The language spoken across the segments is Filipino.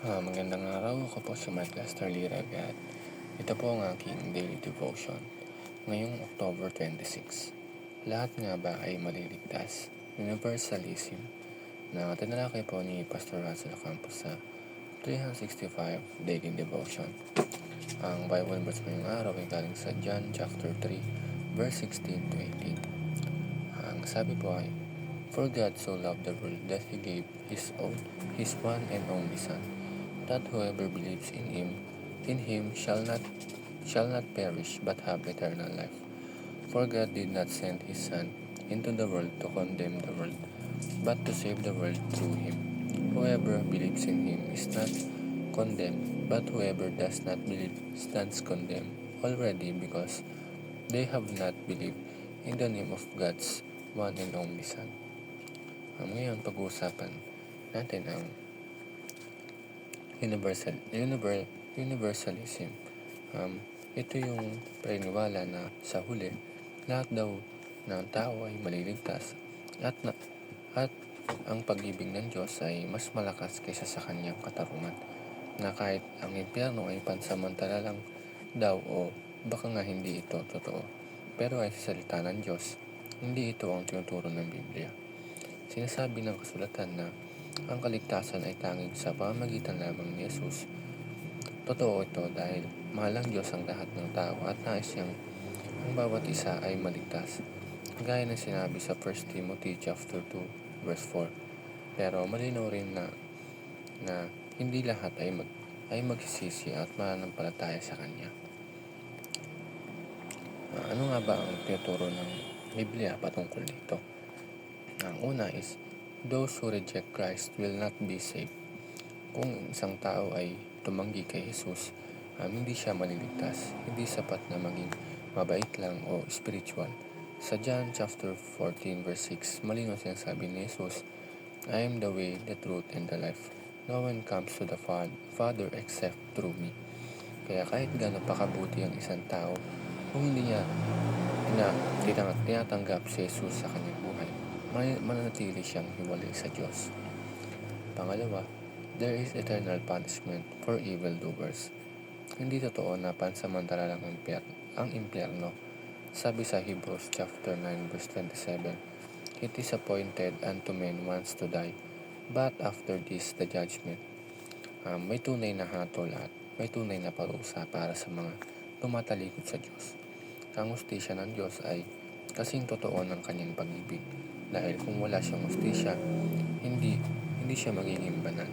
Magandang araw, ako po si Mike Lester Liraga at ito po ang aking daily devotion ngayong October 26. Lahat nga ba ay maliligtas? Universalism na tinalakay po ni Pastor Russell Campos sa 365 Daily Devotion. Ang Bible verse ngayong araw ay galing sa John chapter 3 verse 16 to 18. Ang sabi po ay, "For God so loved the world that He gave His one and only Son, that whoever believes in him shall not perish but have eternal life. For God did not send his Son into the world to condemn the world, but to save the world through him. Whoever believes in him is not condemned, but whoever does not believe stands condemned already, because they have not believed in the name of God's one and only Son." Ngayon, pag-uusapan natin ang universalism. Ito yung paniniwala na sa huli, lahat daw ng tao ay maliligtas at ang pag-ibig ng Diyos ay mas malakas kaysa sa kanyang katarungan, na kahit ang impyerno ay pansamantala lang daw o baka nga hindi ito totoo, pero ay sa salita ng Diyos, hindi ito ang tinuturo ng Biblia. Sinasabi ng kasulatan na ang kaligtasan ay tanging sa pamamagitan lamang ni Jesus. Totoo ito dahil mahal ng Diyos ang lahat ng tao at nais niyang ang bawat isa ay maligtas, gaya ng sinabi sa 1 Timothy chapter 2 verse 4. Pero malinaw rin na hindi lahat ay magsisisi at mananampalataya sa Kanya. Ano nga ba ang tinuturo ng Biblia patungkol dito? Ang una is, those who reject Christ will not be saved. Kung isang tao ay tumanggi kay Jesus, hindi siya maliligtas. Hindi sapat na maging mabait lang o spiritual. Sa John chapter 14 verse 6, malinaw sinasabi ni Jesus, "I am the way, the truth, and the life. No one comes to the Father except through me." Kaya kahit gaano pa kabuti ang isang tao, kung hindi niya tinatanggap si Jesus sa kanyang buhay, mananatili siyang hiwalay sa Diyos. Pangalawa, there is eternal punishment for evildoers. Hindi totoo na pansamantala lang ang impyerno. Sabi sa Hebrews chapter 9 verse 27, "It is appointed unto men once to die, but after this the judgment." May tunay na hatol at may tunay na parusa para sa mga tumatalikod sa Diyos. Ang hustisya ng Diyos ay kasing totoo ng kanyang pag-ibig, dahil kung wala siyang hustisya, hindi siya magiging banal.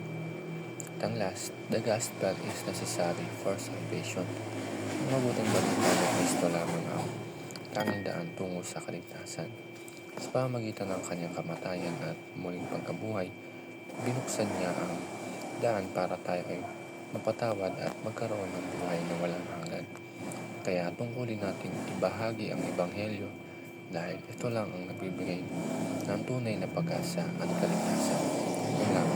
At ang last, the gospel is necessary for salvation. Ang mabuting balita ng Kristo lamang ang tanging daan tungo sa kaligtasan. Sa pamamagitan ng kanyang kamatayan at muling pagkabuhay, binuksan niya ang daan para tayo ay mapatawad at magkaroon ng buhay na walang hanggan. Kaya tungkulin nating ibahagi ang Ebanghelyo, dahil ito lang ang nagbibigay ng tunay na pag-asa at kaligtasan. Yun lang.